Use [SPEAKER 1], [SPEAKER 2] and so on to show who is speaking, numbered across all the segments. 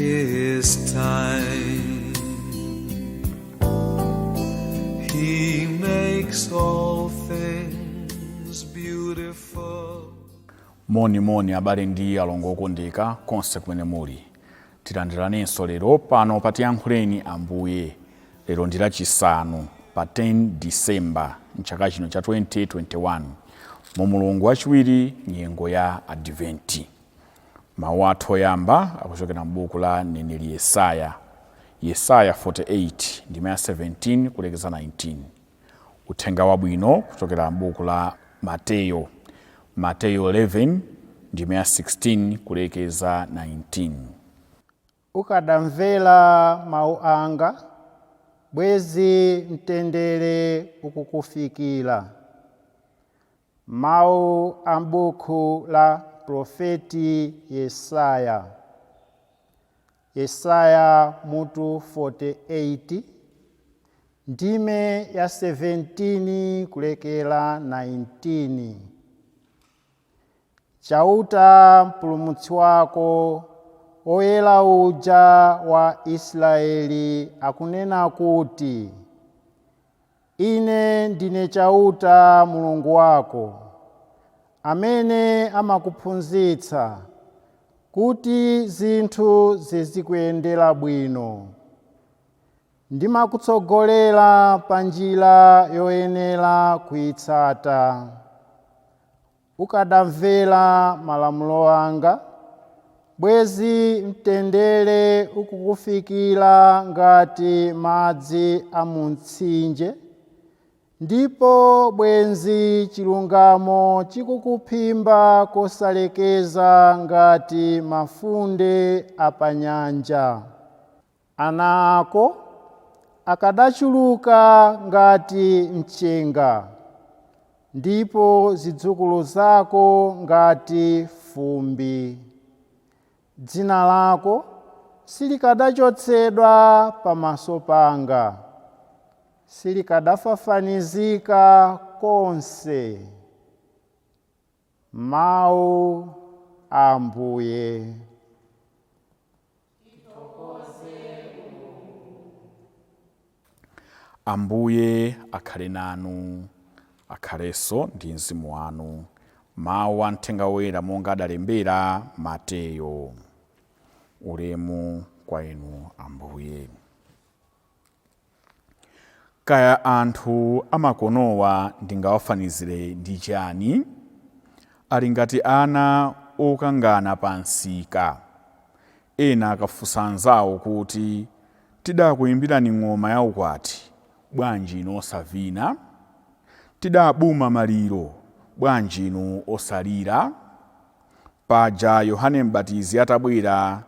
[SPEAKER 1] his time. He makes all things beautiful.
[SPEAKER 2] Moni abale ndi alongo okondeka konse kumene muli. Tilandiranenso lero pano patiyankhuleni Ambuye. Lero ndi lachisanu pa 10 December mchaka chino cha 2021 mu Mulungu wachiwiri nyengo ya Adventi. Mawu athu oyamba akuchokera m'buku la mneneri Yesaya 48 ndime 17 kulekeza 19. Uthenga wabwino kuchokera m'buku la Mateyo 11 ndime 16 kulekeza 19.
[SPEAKER 3] Ukadamvera mawu anga, bwezi mtendere ukukufikira. Mawu a m'buku la profeti Yesaya mutu 48 ndime ya 17 kulekera 19. Chauta mpulumutsi wako, oyera uja wa Israeli, akunena kuti, ine ndine Chauta Mulungu wako, amene amakuphunzitsa kuti zinthu zizikuyendera bwino. Ndimakutsogolera pa njira yoyenera kuyitsata. Ukadamvera malamulo anga, bwezi mtendere ukukufikira ngati madzi a mu mtsinje, ndipo bwenzi chilungamo chikukuphimba kosalekeza ngati mafunde apanyanja. Ana ako akadachuluka ngati mchenga, ndipo zidzukulu zako ngati fumbi. Dzina lako silikadachotsedwa pamaso panga, silikadafafanizika konse. Mawu a Ambuye.
[SPEAKER 2] Ambuye akhale nanu, akhalenso ndi mzimu wanu. Mawu a mthenga woyera monga adalembera Mateyo. Ulemu kwa inu Ambuye. Kaya anthu amakonowa ndingawafanizire ndi chani? Ali ngati ana okangana pa nsika. Ena akafunsa anzawo kuti, tidakuyimbirani ng'oma ya ukwati, bwanji inu osavina? Tidabuma maliro, bwanji inu osalira? Paja Yohane M'batizi atabwera,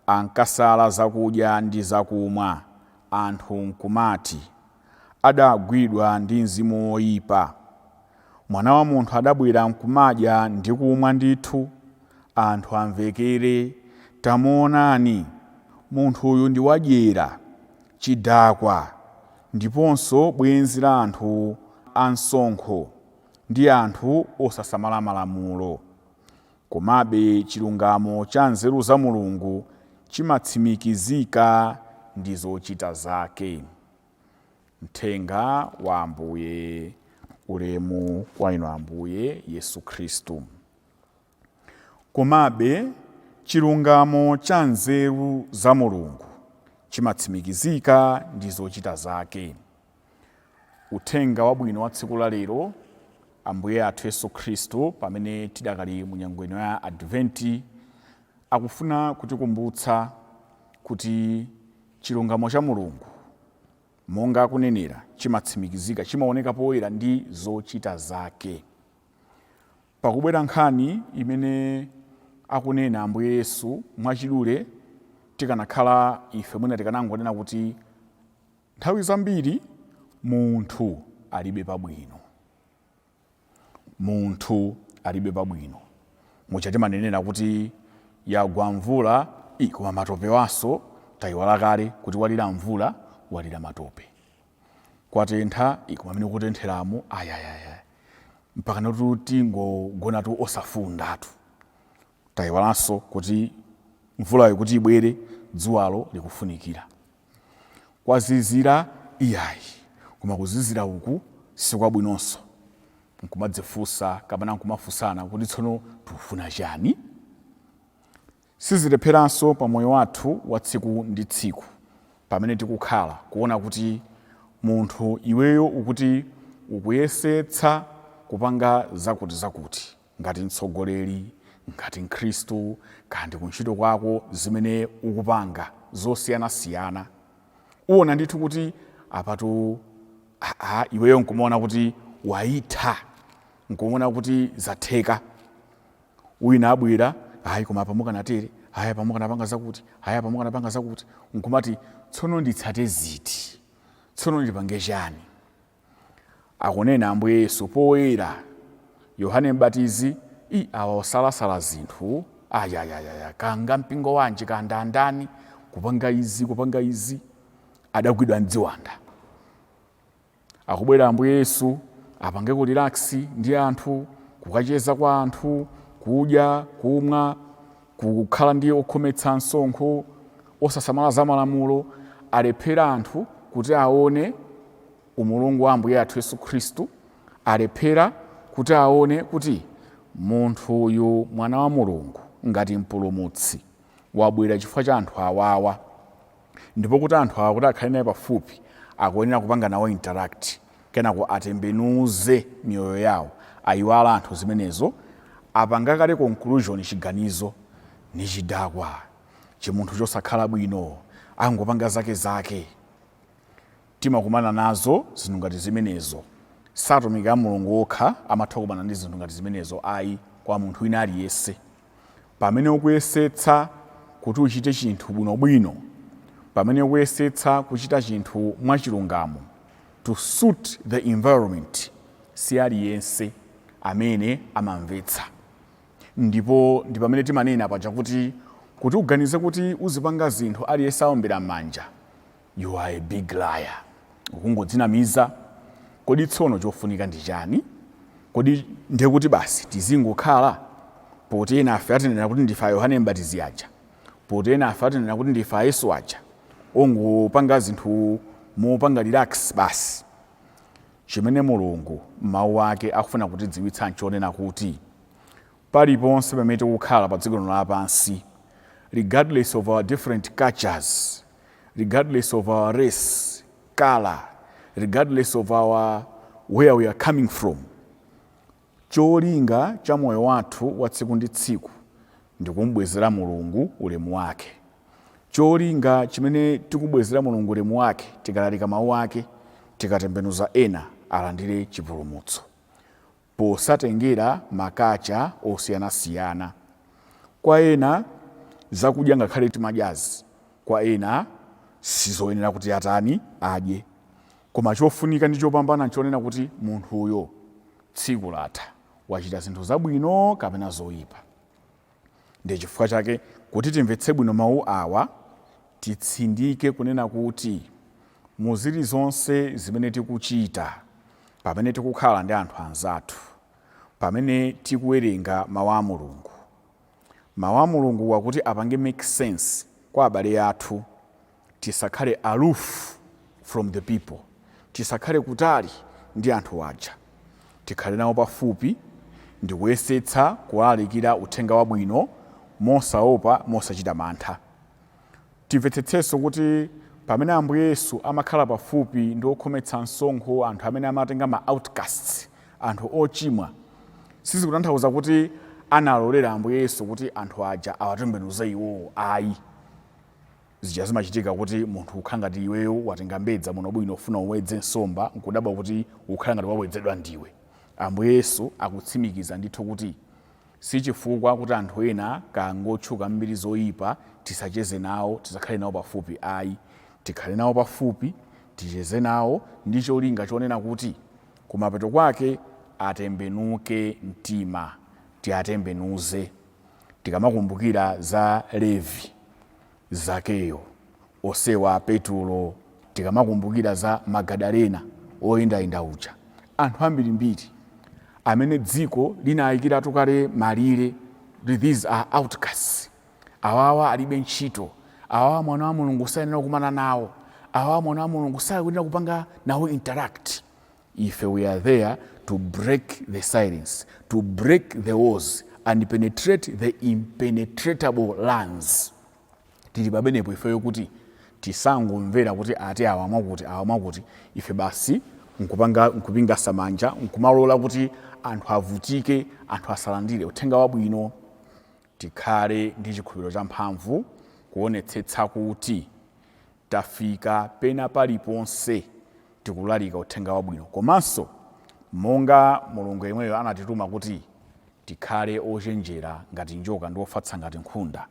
[SPEAKER 2] ankasala zakudya ndi zakumwa, anthu nkumati, adagwidwa ndi mzimu woyipa. Mwana wa munthu adabwera nkumadya ndi kumwa ndithu, anthu amvekere, tamuonani, munthu uyu ndi wadyera, chidakwa, ndiponso bwenzi la anthu ansonkho ndi anthu osasamala malamulo. Komabe chilungamo cha nzeru za Mulungu chimatsimikizika ndi zochita zake. Mthenga wa Ambuye. Ulemu kwa inu Ambuye Yesu Khristu. Komabe chilungamo cha nzeru za Mulungu chimatsimikizika ndi zochita zake. Uthenga wabwino wa tsiku la lero, Ambuye athu Yesu Khristu pamene tidakali mu nyengo ino ya Adventi, akufuna kutikumbutsa kuti chilungamo cha Mulungu monga akunenera chimatsimikizika, chimaoneka poyera ndi zochita zake. Pakubwera nkhani imene akunena Ambuye Yesu mwachidule, tikanakhala ife mwina tikanangonena kuti nthawi zambiri munthu alibe pabwino. Munthu alibe pabwino. Muchati manenera kuti yagwa mvula, koma matope waso tayiwala kale kuti walira mvula, walira matope. Kwatentha, koma amene kutentheramo ayayaya. Mpaka natuti ngogonatu osafundatu. Tayiwalanso kuti mvulayo kuti ibwere dzuwalo likufunikira. Kwazizira iyayi, koma kuzizira uku sikwabwinonso. Nkumadzifunsa kapena nkumafunsana kuti tsono tikufuna chani. Sizilepheranso pa moyo wathu wa tsiku ndi tsiku pamene tikukhala kuona kuti munthu iweyo ukuti ukuyesetsa kupanga zakuti ngati mtsogoleri, ngati mkhristu, kandi kuntchito kwako zimene ukupanga zosiyanasiyana. Uwona ndithu kuti apatu iweyo nkumaona kuti waitha, nkumaona kuti zatheka. Wina abwera koma pamukanatere, pamukanapanga zakuti, pamukanapanga zakuti, nkumati tsono nditsate ziti, tsono ndipange chani. Akunena Ambuye Yesu poyera Yohane Mbatizi awa osalasala zinthu kanga mpingo wanji kanda ndani kupanga izi adagwidwa mdziwanda. Akubwera Ambuye Yesu apange ku relax ndi anthu, kukacheza kwa anthu, kudya, kumwa, kukhala ndi okhometsa msonkho, osasamala za malamulo, alephera anthu kuti aone umulungu wa Ambuye athu Yesu Khristu, alephera kuti aone kuti munthu uyu mwana wa Mulungu ngati mpulumutsi wabwera chifukwa cha anthu awawa, ndipo kuti anthu awa kuti akhale naye pafupi akuyenera kupanga nawo interact, kenako atembenuze miyoyo yawo, ayiwala anthu zimenezo, apanga kale conclusion, chiganizo ni chidakwa chimunthu chosakhala bwino, angopanga zake. Timakumana nazo zinthu ngati zimenezo. Satumiki a Mulungu okha amatha kumana ndi zinthu ngati zimenezo ayi, kwa munthu wina aliyense. Pamene ukuyesetsa kuti uchite chinthu bwinobwino, pamene ukuyesetsa kuchita chinthu mwachilungamo, to suit the environment, si aliyense amene amamvetsa. Ndipo ndi pamene timanena paja kuti uganize kuti uzipanga zinthu aliyense aombera m'manja, you are a big liar. Ukungodzinamiza. Kodi tsono chofunika ndi chani? Kodi ndiye kuti basi tizingokhala poti ena afe atinena kuti ndifa Yohane Mbatizi aja, poti ena afe atinena kuti ndifa Yesu aja, ongopanga zinthu mopanga relax basi? Chimene Mulungu mawu ake akufuna kutidziwitsa nchonena kuti paliponse pamene tikukhala pa dziko lino lapansi, regardless of our different cultures, regardless of our race, color, regardless of our where we are coming from, cholinga cha moyo wathu wa tsiku ndi tsiku ndi kumubwezera Mulungu ulemu wake. Cholinga chimene tikubwezera Mulungu ulemu wake tikalalika mawu ake, tikatembenuza ena alandire chipulumutso, posatengera makacha osiyanasiyana. Kwa ena zakudya ngakhale timadyazi, kwa ena sizoyenera kuti atani adye, koma chofunika ndi chopambana nchonena kuti munthu uyo tsiku latha wachita zinthu zabwino kapena zoyipa. Ndi chifukwa chake kuti timvetse bwino mawu awa, titsindike kunena kuti muzili zonse zimene tikuchita, pamene tikukhala ndi anthu anzathu, pamene tikuwerenga mawu a Mulungu, mawu a Mulungu wakuti apange make sense kwa abale athu, tisakhale aloof from the people, tisakhale kutali ndi anthu aja, tikhale nawo pafupi ndi kuyesetsa kuwalalikira uthenga wabwino mosaopa, mosachita mantha. Timvetsetsenso kuti pamene Ambuye Yesu amakhala pafupi ndi okhometsa msonkho, anthu amene amatenga ma outcasts, anthu ochimwa, sizikutanthauza kuti analolera Ambuye Yesu kuti anthu aja awatembenuze iwowo ayi. Zija zimachitika kuti munthu ukhala ngati iweyo watenga mbedza muno bwino ufuna uwedze nsomba, nkudabwa kuti ukhala ngati wawedzedwa ndiwe. Ambuye Yesu akutsimikiza ndithu kuti si chifukwa kuti anthu ena kangotchuka mbiri zoyipa tisacheze nawo, tisakhale nawo pafupi ayi. Tikhale nawo pafupi, ticheze nawo ndi cholinga chonena kuti kumapeto kwake atembenuke mtima, tiatembenuze. Tikamakumbukira za Levi, Zakeyo, Osewa, Petulo, tikamakumbukira za Magadalena oyendayenda uja, anthu ambirimbiri amene dziko linayikira tukale malire, these are outcasts, awawa alibe ntchito, awa mwana wa Mulungu sayenera kumana nawo, awa mwana wa Mulungu sayenera kupanga nawo interact. If we are there to break the silence, to break the walls and penetrate the impenetrable lands. Tili pabenepo ifeyo kuti tisangomvera kuti ati awa mwakuti ife basi nkupinga samanja nkumalola kuti anthu avutike, anthu asalandire uthenga wabwino. Tikhale ndi chikhulupiriro cha mphamvu kuonetsetsa kuti tafika pena paliponse tikulalika uthenga wabwino. Komanso monga Mulungu yemweyo anatituma kuti tikhale ochenjera ngati njoka ndi ofatsa ngati nkhunda.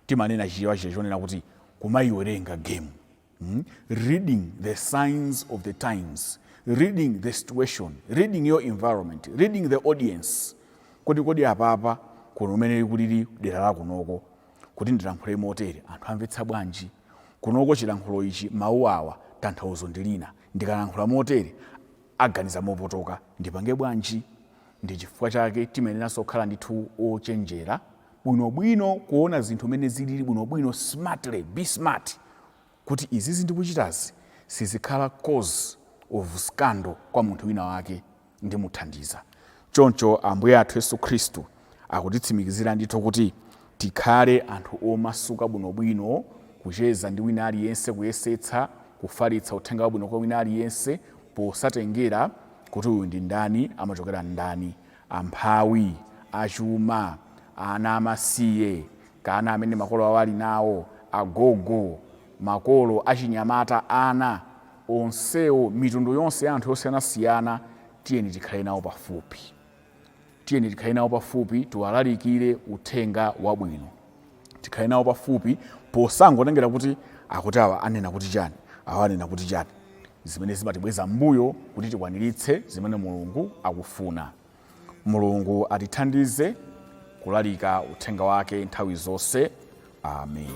[SPEAKER 2] Timanena chichewa chonena kuti kumayiwerenga game, reading the signs of the times, reading the situation, reading your environment, reading the audience. Kodi apapa kuno umene kulili dera la kunoko kuti ndilankhule motere anthu amvetsa bwanji, kunoko chilankhulo ichi mawu awa tanthauzo ndilina, ndikalankhula motere aganiza mopotoka ndipange bwanji. Ndi chifukwa chake timenena sokhala ndithu ochenjera bwinobwino, kuona zinthu mene zilili bwinobwino, smartly, be smart, kuti izizi ndikuchitazi sizikhala cause of scandal kwa munthu wina wake ndi muthandiza. Choncho Ambuye athu Yesu Khristu akutitsimikizira ndithu kuti tikhale anthu omasuka bwinobwino, kucheza ndi wina aliyense, kuyesetsa kufalitsa uthenga wabwino kwa wina aliyense, posatengera kuti uyu ndi ndani, amachokera ndani, amphawi, achuma, ana amasiye, kana amene makolo awo ali nawo, agogo, makolo achinyamata, ana onsewo, mitundu yonse ya anthu yosiyanasiyana, tiyeni tikhale nawo pafupi. Tiyeni tikhale nawo pafupi, tiwalalikire uthenga wabwino. Tikhale nawo pafupi posangotengera kuti akuti awa anena kuti chani, awa anena kuti chani. Zimene zimatibweza mbuyo kuti tikwaniritse zimene Mulungu akufuna. Mulungu atithandize kulalika uthenga wake nthawi zonse. Amen.